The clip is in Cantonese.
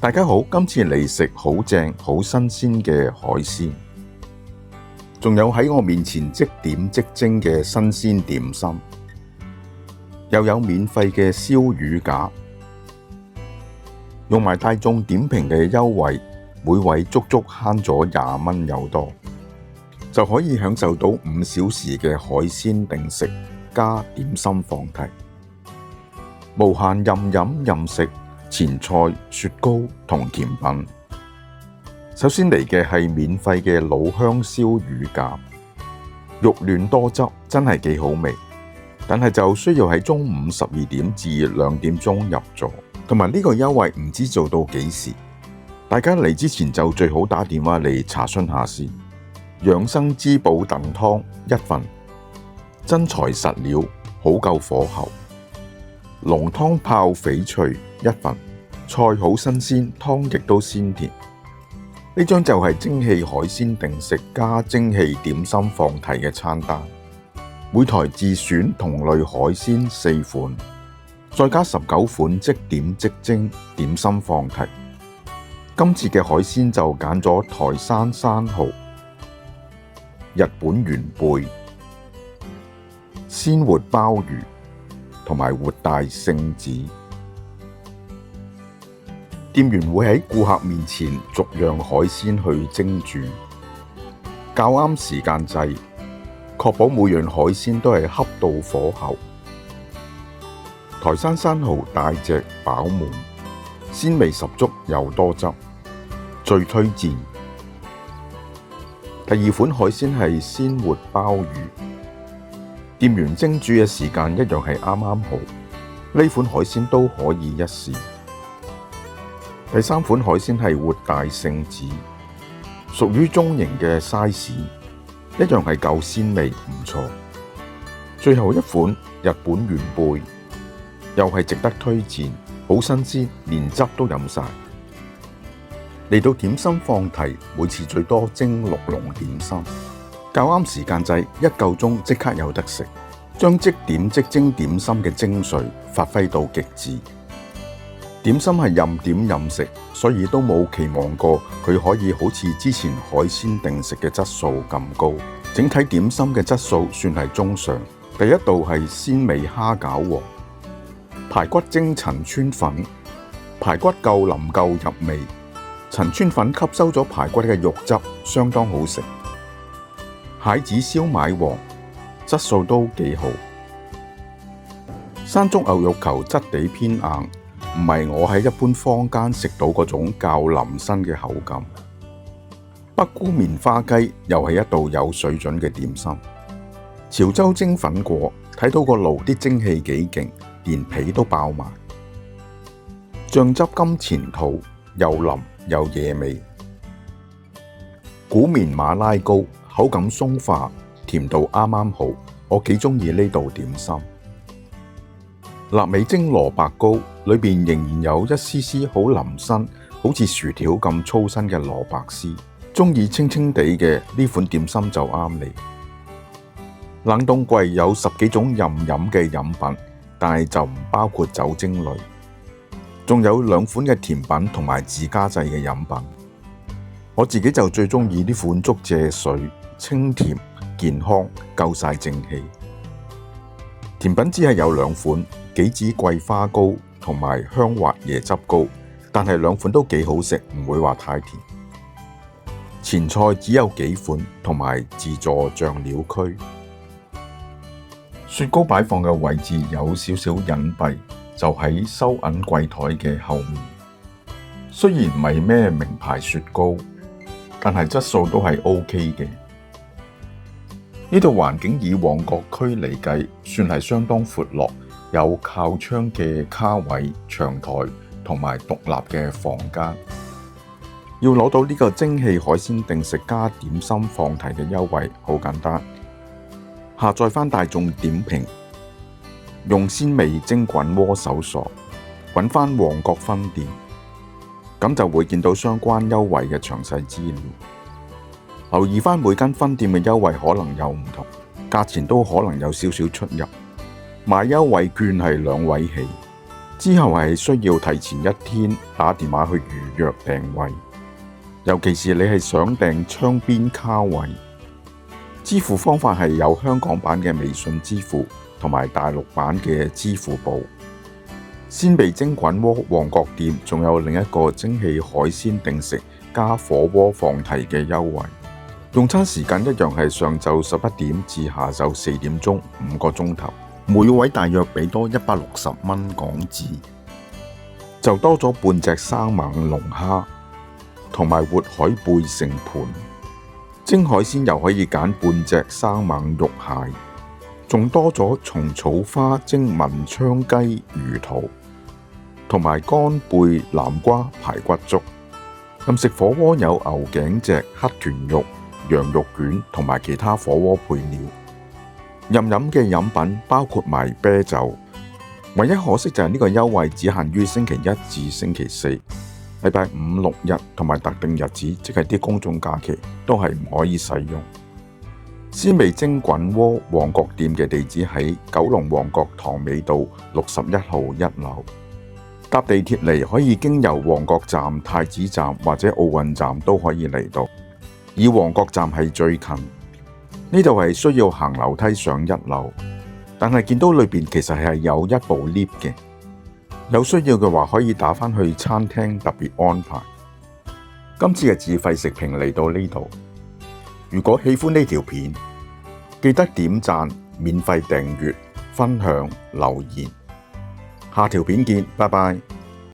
大家好，今次嚟食好正、好新鮮嘅海鮮，仲有喺我面前即點即蒸嘅新鮮點心，又有免費嘅燒魚架，用埋大眾點評嘅優惠，每位足足慳咗20蚊有多，就可以享受到5小時嘅海鮮定食加點心放題，無限任飲任食。前菜、雪糕同甜品。首先嚟嘅係免費嘅老香燒魚架，肉嫩多汁，真係幾好味。但係就需要喺中午12點至2點鐘入座，同埋呢個優惠唔知做到幾時。大家嚟之前就最好打電話嚟查詢下先。養生滋補燉湯1份，真材實料，好夠火候。濃湯泡翡翠1份，菜好新鮮，湯亦都鮮甜。呢張就係蒸汽海鮮定食加蒸汽點心放題嘅餐單，每台自選同類海鮮4款，再加19款即點即蒸點心放題。今次嘅海鮮就揀咗台山生蠔、日本元貝、鮮活鮑魚同埋活大聖子。店員會喺顧客面前逐樣海鮮去蒸煮，較啱時間制，確保每樣海鮮都係恰到火候。台山生蠔大隻飽滿，鮮味十足又多汁，最推薦。第2款海鮮係鮮活鮑魚，店員蒸煮嘅時間一樣係啱啱好，呢款海鮮都可以一試。第3款海鮮係活大聖子，屬於中型嘅 size， 一樣係夠鮮味唔錯。最後一款日本元貝，又係值得推薦，好新鮮，連汁都飲晒。嚟到點心放題，每次最多蒸6籠點心，較啱時間制，1夠鐘即刻有得食，將即點即蒸點心嘅精髓發揮到極致。點心係任點任食，所以都冇期望過佢可以好似之前海鮮定食嘅質素咁高。整體點心嘅質素算係中上。第一道係鮮味蝦餃王，排骨蒸陳村粉，排骨夠腍夠入味，陳村粉吸收咗排骨嘅肉汁，相當好食。蟹子燒賣王，質素都幾好。山竹牛肉球質地偏硬，唔係我喺一般坊間食到嗰種較腍身嘅口感。北菇棉花雞又係一道有水準嘅點心。潮州蒸粉果，睇到個爐啲蒸汽幾勁，連皮都爆埋。醬汁金錢肚，又腍又惹味。古棉馬拉糕，口感鬆化，甜度啱啱好，我幾鍾意呢道點心。臘味蒸蘿蔔糕，裏邊仍然有一絲絲好腍身，好似薯條咁粗身嘅蘿蔔絲。鍾意清清地嘅呢款點心就啱你。冷凍櫃有10幾種任飲嘅飲品，但係就唔包括酒精類。仲有2款嘅甜品同埋自家製嘅飲品。我自己就最鍾意呢款竹蔗水，清甜健康，夠晒正氣。甜品只係有2款。杞子桂花糕同埋香滑椰汁糕，但係2款都幾好食，唔會話太甜。前菜只有幾款，同埋自助醬料區。雪糕擺放嘅位置有少少隱蔽，就喺收銀櫃台嘅後面。雖然唔係咩名牌雪糕，但係質素都係 OK 嘅。呢度環境以旺角區嚟計，算係相當闊落。有靠窗嘅卡位、長台同埋獨立嘅房間。要攞到呢個蒸汽海鮮定食加點心放題嘅優惠，好簡單，下載返大眾點評，用鮮味蒸滾鍋搜索，揾返旺角分店，咁就會見到相關優惠嘅詳細資料。留意返每間分店嘅優惠可能有唔同，價錢都可能有少少出入。買優惠券係2位起，之後係需要提前1天打電話去預約訂位，尤其是你係想訂窗邊卡位。支付方法係有香港版嘅微信支付同埋大陸版嘅支付寶。鮮味蒸滾鍋旺角店仲有另一個蒸汽海鮮定食加火鍋放題嘅優惠，用餐時間一樣係上晝11點至下晝4點鐘，5個鐘頭，每位大約俾多160蚊港紙，就多咗半隻生猛龍蝦同埋活海貝成盤。蒸海鮮又可以揀半隻生猛肉蟹，仲多咗蟲草花蒸文昌雞魚肚，同埋乾貝南瓜排骨粥。咁食火鍋有牛頸脊、黑豚肉、羊肉卷同埋其他火鍋配料。飲嘅飲品包括埋啤酒，唯一可惜就係呢個優惠只限於星期1至星期4。禮拜5、6日同埋特定日子，即係啲公眾假期，都係唔可以使用。鮮味蒸滾鍋旺角店嘅地址喺九龍旺角塘尾道61號1樓。搭地鐵嚟可以經由旺角站、太子站或者奧運站都可以嚟到，以旺角站係最近。呢度係需要行樓梯上1樓，但係見到裏邊其實係有一部 lift 嘅。有需要嘅話，可以打返去餐廳特別安排。今次嘅自費食評嚟到呢度。如果喜歡呢條片，記得點讚、免費訂閱、分享、留言。下條片見，拜拜。